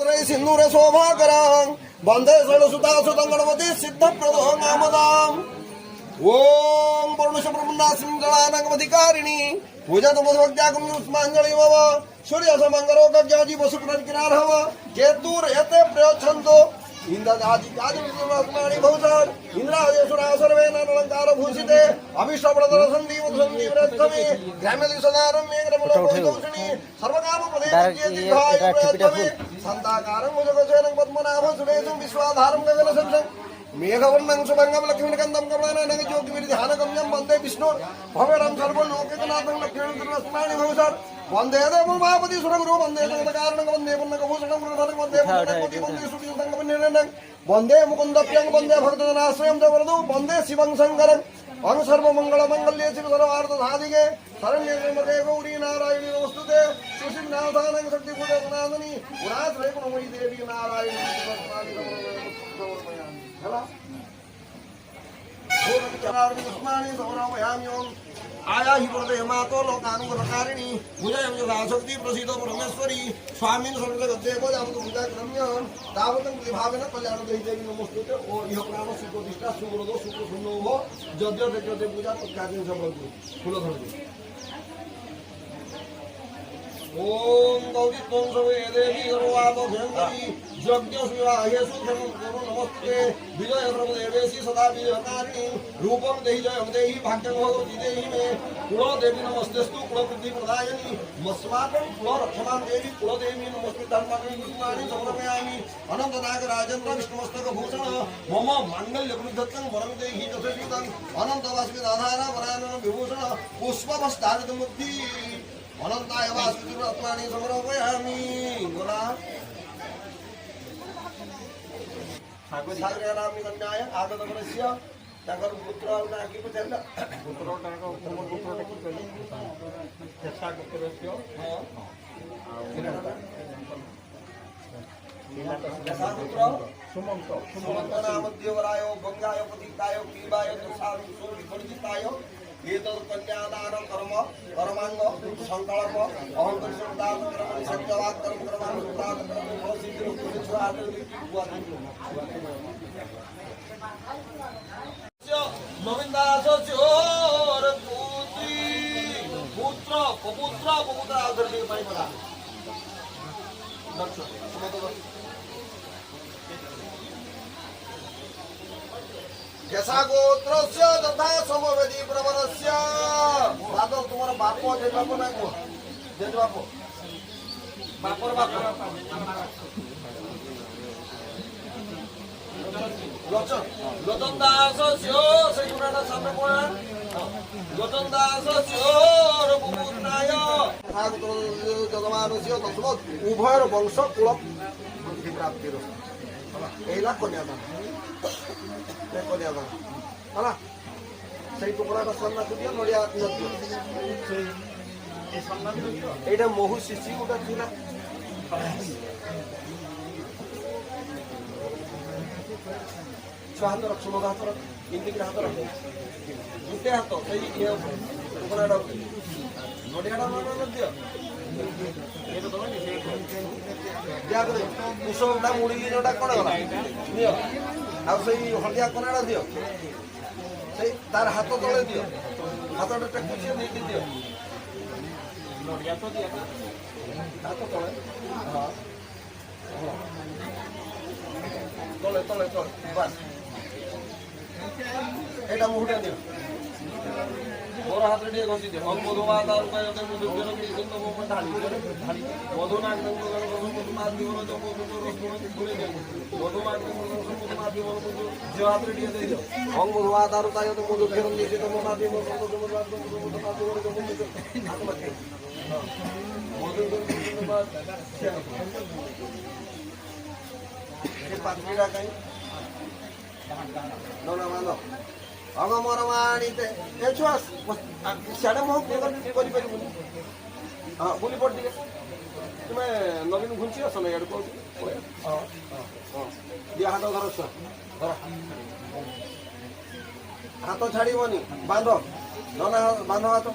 वस्त्रे सिंदूर शोभाकरं वन्दे षोडशसुतासुतं गणपति सिद्धप्रदं नामदाम् ओम पूर्णशब्रह्मण्डासिंहजलानगमधिकारिणी पूजा तमोभक्त्यागमनुष्माञ्जलि भव सूर्यसमङ्गलो गज्जाजी वसुपुरकिनारः केतुर एते प्रयच्छन्तो इंद्रादि भूषण इंद्रादेशुरा सर्वे नरलंकार भूषिते अभिष्टप्रदर्शन्ति मधुसन्ति व्रतमे ग्राम्यदिशदारं मेघरमलोकौषणी सर्वकामपदे संताकारं मुजगसेनं पद्मनाभं सुरेशं विश्वाधारं गगनसंसं मेघवर्णं शुभंगं लक्ष्मीकन्दं कमलाननं ज्योतिर्विधानगम्यं वन्दे विष्णु भवेरं सर्वलोकनाथं लक्ष्मीर्दर्शनानि भूषण वन्दे देवोमापति सुरगुरु वन्दे जगत्कारणं वन्दे पुण्यभूषणं गुरुधरं वन्दे पुण्यकोटि वन्दे सुखीसङ्गमनिर्णयं वन्दे मुकुन्दप्रियं वन्दे भक्तजनाश्रयं देवरदं वन्दे शिवं शङ्करं अनु सर्वमङ्गलमङ्गल्ये शिव सर्वार्थसाधिके शरण्ये त्र्यम्बके गौरी नारायणी नमोस्तुते सुसिंहनाथानं शक्तिपूजनाथनी पुराश्रय गुणमयी देवी नारायणी आया ही प्रदे मातो लोकानुग्रहकारिणी पूजायं यथाशक्ति प्रसीदो परमेश्वरी स्वामिन सर्वजगद्देवो यावत् पूजा क्रम्यं तावतं विभावेन कल्याणदेहि देवी नमोस्तुते ओ इह प्राण सुप्रतिष्ठा सुब्रतो सुप्रसन्नो यज्ञ यज्ञ पूजा तत्कार्यं समग्र फूल धरति ओम गौरी त्वं सर्वे देवी सर्वाभयंकरी यज्ञ शिवाहेषु धर्मं नमस्ते विजय सर्वदेवेशी सदा विजयकारिणी रूपं देहि जयं देहि भाग्यं भगवती देहि मे कुलो देवी नमस्तेस्तु कुलवृद्धि प्रदायिनी मस्माकं कुलरक्षमां देवी कुलदेवी नमस्ते धर्माणि विष्णानि समर्पयामि अनंत नाग राजेन्द्र विष्णुमस्तक भूषण मम मांगल्य वृद्धत्वं वरं देहि यथेष्टितं अनंत वासुदेव आधारा वरानन विभूषण पुष्पवस्तारित मुक्ति अनंताय वासुदेव आत्मानि समर्पयामि बोला सागरामि कन्याय आगतवरस्य ताकर पुत्र नाकी पछेला पुत्र टाका उत्तम पुत्र टाकी कहली चेष्टा पुत्रस्य जसा पुत्र सुमंत सुमंत नाम देवराय गंगाय पतिताय पीबाय दशारु सो विपरीताय एतद् कन्यादानं कर्म कर्मांग संकल्प अहंकर्षदान कर्म सत्यवाद कर्म कर्मांग सुदान कर्म सिद्धि पुरुषार्थ नवीनदास चोर पुत्री पुत्र पपुत्र पपुत्र आदर दे पाई बड़ा दक्ष जैसा गोत्रस्य तथा समवेदी प्रवरस्य बादल तुम्हारा बापो जे बापो ना को जे बापो बापर बापो लोचन लोचन दास स्यो से गुणाटा सामने कोना लोचन दास स्यो रघुपुत्राय सागुत्र जगमानस्य तस्मत् उभयर वंश कुल बुद्धि प्राप्ति रो एला कन्यादान कन्यादान हला সেই টুকরাটা সন্ন্যাস দিও নড়িয়া দিও সেই এই সন্ন্যাস দিও এইটা মহু শিশি ওটা ছিল হাত রক্ষ মগ হাত রক্ষ ইন্দিকে হাত রক্ষ দুটে হাত সেই টুকরাটা নড়িয়াটা নড়িয়া দিও এটা তো মানে যা করে কুসুমটা মুড়ি দিনটা কোন গলা নিও আর সেই হলদিয়া কোনাটা দিও সেই তার হাত তলে দিও হাতটা কুচিয়ে দিয়ে দিও নড়িয়া তো দিয়া হাত তলে হ্যাঁ তলে তলে তলে বাস এটা মুহুটা দিও বড় হাতে দিয়ে ঘষি দিও মধুমা তার উপায় ওদের মধ্যে বেরো কিন্তু মোমন ঢালি ঢালি মধুনা একদম মধুমা দিও না তো ঘুরে দিও মধুমা একদম মধুমা দিও যে হাতে দিয়ে দিও মধুমা তার উপায় ওদের মধু ফেরন দিয়েছে তো মধুমা দিও মধুমা হাত মারতে মধু ये पात्रीरा कहीं नोना मानो आगा मोरा मानीते ये चुआस साढ़े मोह कोरी परी बुली हाँ बुली पड़ दिए तुम्हें नवीन घुंची हो समय यार को हाँ हाँ ये हाथों धरो छुआ धरो हाथों छाड़ी बनी बांधो नोना बांधो हाथों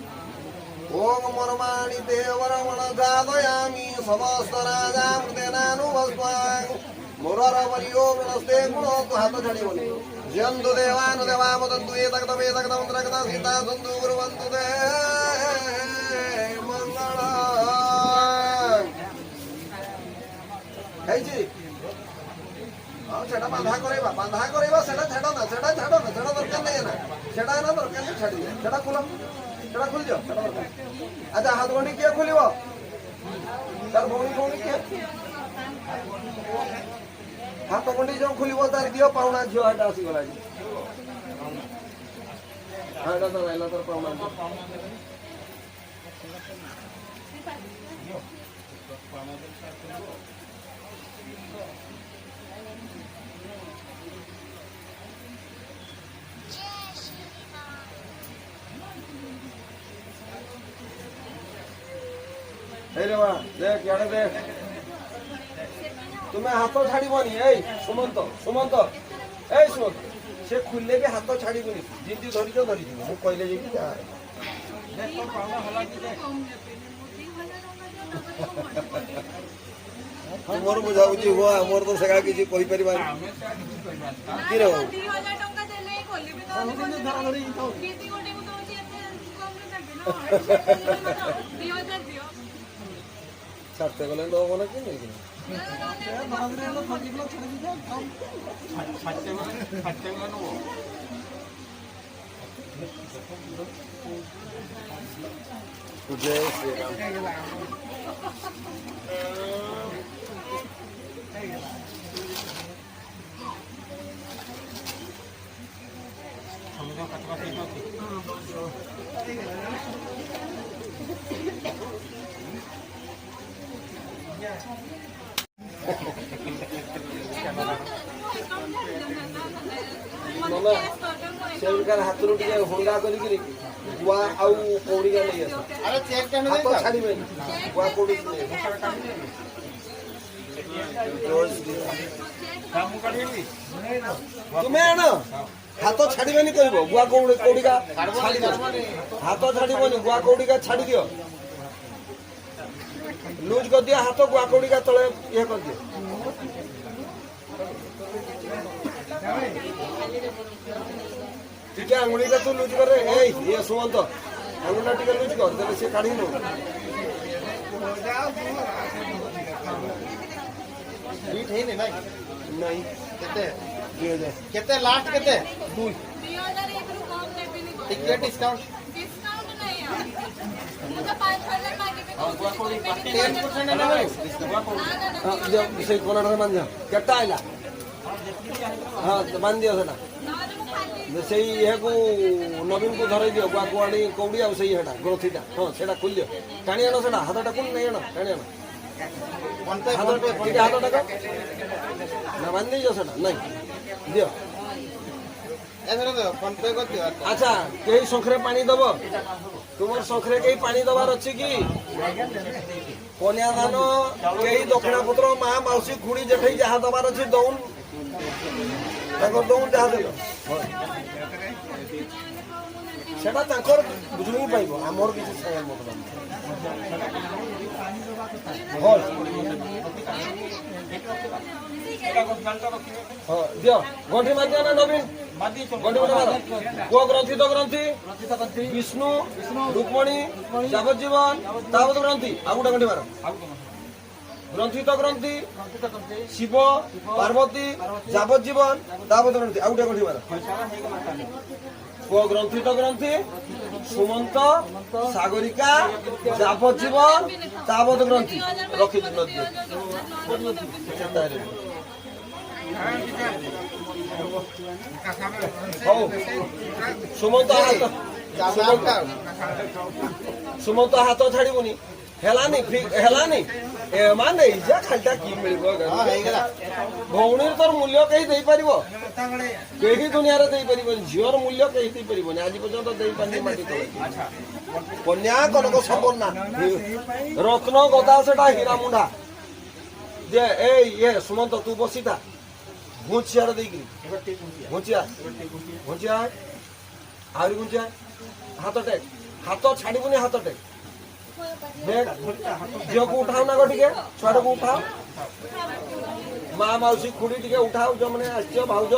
ओम मर्माणि देवरमण जादयामि समस्त राजा मृतेनानुभस्वां मुरारवलियो गणस्ते गुणो तु हाथ छाड़ी बोली जन्तु देवानु देवामदन्तु एतकतमेतकतमन्त्रकत सीता सन्तु कुर्वन्तु ते मंगलम् ହେଇଛି ହଁ ସେଟା ବାନ୍ଧା କରେଇବା ସେଟା ଛାଡ଼ ନା ସେଟା ଦରକାର ନାହିଁ ନା ସେଟା ନା ଦରକାର ନାହିଁ ଛାଡ଼ିବେ ସେଟା ଖୋଲିଦିଅ ସେଟା ଦରକାର ଆଚ୍ଛା ହାତ ଗଣ୍ଡି କିଏ ଖୋଲିବ ତାର ଭଉଣୀ କିଏ ହାତ ଗଣ୍ଡି ଯୋଉ ଖୋଲିବ ତାର ଦିଅ ପାଉଣା ଝିଅ ଏଟା ଆସିଗଲା ହଁ ଏଟା ତ ରହିଲା ତାର ପାଉଣା रे बा देख यार देख तुम्हें हाथ छाड़बनी ए सुमंत ए सुमंत से खुले भी हाथ छाड़बनी जिंदी धरिच धरी मु कहले जे मोर बुझाबुझी हुआ मोर तो सगा किसी कहि परिबा कि रे 2000 टंका देले खोलिबे तो केती गोटे को दोची एते कम रे देबे 2000 दियो छाड़ते गले दो बोला कि नहीं जय श्री राम हाथ रू हंगा कर गुआ आउ कौड़ी नहीं आस हाथ छाड़े गुआ कौड़ी तुम्हें आण हाथ छाड़बे कह गुआ कौड़िका छाड़ हाथ छाड़बनी गुआ कौड़िका छाड़ दियो लूज कर दिया हाथ गुआ कौड़िका तले ये कर दियो टिके आंगुलीटा तू लूज कर ये सुमंत आंगुला टिके लूज कर देले से काढी नो ठीक है नहीं केते लास्ट केते 2000 एक रु कम देबे नहीं टिके डिस्काउंट नहीं यार मुझे 5000 मांगे पे 10% ना जो से कोना मान जा केटा आइला हां मान दियो सेटा से नवीन को धर दियो गुआ कुआड़ी कौड़ी आ ग्रोथीटा हाँ से खोल दियो टाणी आण से हाथटा कौन नहीं आण टाणी आण हाथटा ना बांध दीजिए से नहीं दियो अच्छा कहीं शंखरे पानी दब तुम शंखरे कहीं पानी दबार अच्छी कि कन्यादान कहीं दक्षिणा पुत्र माँ मौसी खुड़ी जेठे जहाँ दबार अच्छी दौन दौन जहाँ देल सेटा तांकर बुझुनी पाइबो हमर किसी साया मतलब हल हां दियो गंठी मार दिया ना नवीन गंठी मार को ग्रंथि तो ग्रंथि विष्णु रुक्मणी जावजीवन तावत ग्रंथि आगुटा गंठी मार ग्रंथि तो ग्रंथि शिव पार्वती जावजीवन तावत ग्रंथि आगुटा गंठी मार को ग्रंथि तो ग्रंथि सुमंत सागरिका जावजीवन तावत ग्रंथि रखी नदी सुमंत हाथ छाड़बनी हेलानी एमाने इजा खालटा कि मिलबो भौणी तोर मूल्य कहीं दे परिबो कहीं दुनिया रे दे परिबो झियर मूल्य कहीं दे परिबो आज पर्यंत दे पानी माटी तो कन्या कनक संपन्ना रत्न गदा सेटा हीरा मुंडा जे ए ये सुमंत तू बसीता घुंचिया रे देगी घुंचिया आउरी घुंचिया हाथ टेक हाथ छाड़बनी हाथ टेक झील को उठाओ ना टे छुआ को उठाओ माँ मौसी खुड़ी टे उठाओ जो मैंने आस भाज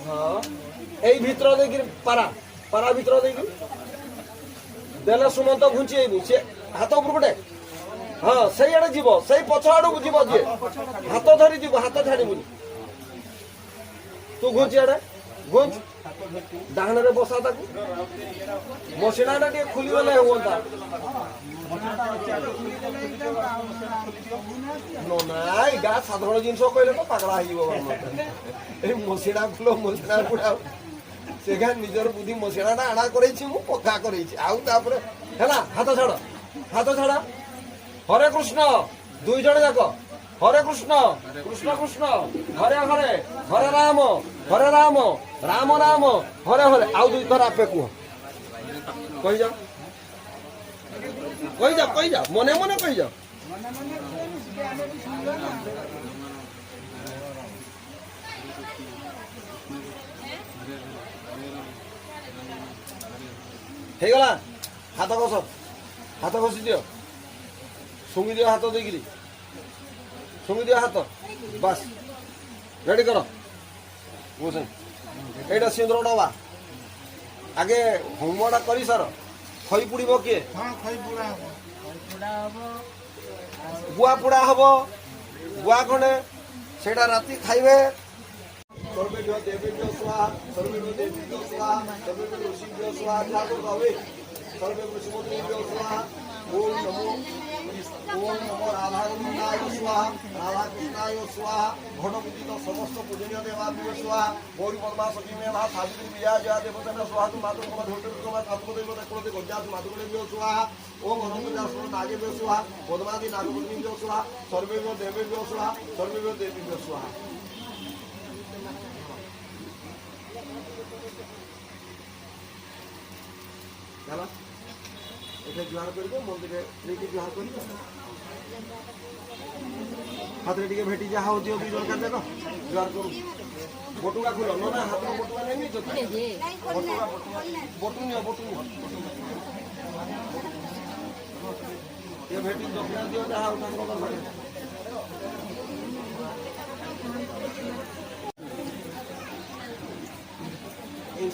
हाँ यही भितर देकी पारा पारा भितर देकी देले सुमंत घुंची सी हाथ उपर गोटे हाँ से आड़े जीव से पछ आड़ को जीव जी हाथ धरी जीव हाथ छाड़बुनि तू घुंची आड़े घुंच डाहन रे बसा ताकू मशीना टे खुली गले हुआ नाई गा साधारण जिन कहले तो पगड़ा हो मशीना खुल मशीना गुड़ा से निजर बुद्धि मशीना आना कर पक्का कर हाथ छाड़ हाथ छाड़ हरे कृष्ण दुई जन जाक हरे कृष्ण कृष्ण कृष्ण हरे हरे हरे राम राम राम हरे हरे आउ दुई थर आपे कह कही जा मने मने कही जा हेगला हाथ घसी दियो शुंगी दियो हाथ देकिरी शुंगी दियो हाथ बस रेडी कर एटा सिंदूर डबा आगे होमटा कर सर खई पुड़ब किए गुआ पोड़ा हम गुआ खंडे से राति खाइबे सर्वेभ्यो देवेभ्यो स्वाहा सर्वेभ्यो देवीभ्यो स्वाहा सर्वेभ्यो ऋषिभ्यो स्वाहा ठाकुर कहे सर्वेभ्यो सुमंत्रिभ्यो स्वाहा ओम नमो राधाकृष्णाय स्वाहा राधाकृष्णाय स्वाहा घटपूजित समस्त पूजनीय देवाभ्यो स्वाहा गौरी पद्मा सखी मेधा सावित्री विजया देवता स्वाहा तु मातु धोटुर्गमा तत्वदेवता कुलते गज्जासु मातुदेव्यो स्वाहा ओम हनुमंतासुर नागेभ्यो स्वाहा पद्मादि नागपत्नीभ्यो स्वाहा सर्वेभ्यो देवेभ्यो स्वाहा सर्वेभ्यो देवीभ्यो स्वाहा चला এটা জোয়ার করবে মন্দিরে রেখে জোয়ার করবে হাতে টিকে ভেটি যা হচ্ছে দুই দরকার দেখো জোয়ার করু বটুকা খুলো না হাতে বটুকা নেই নিছো বটুকা বটু নিও বটু এ ভেটি দক্ষিণা দিও যা হও তার কথা বলে এই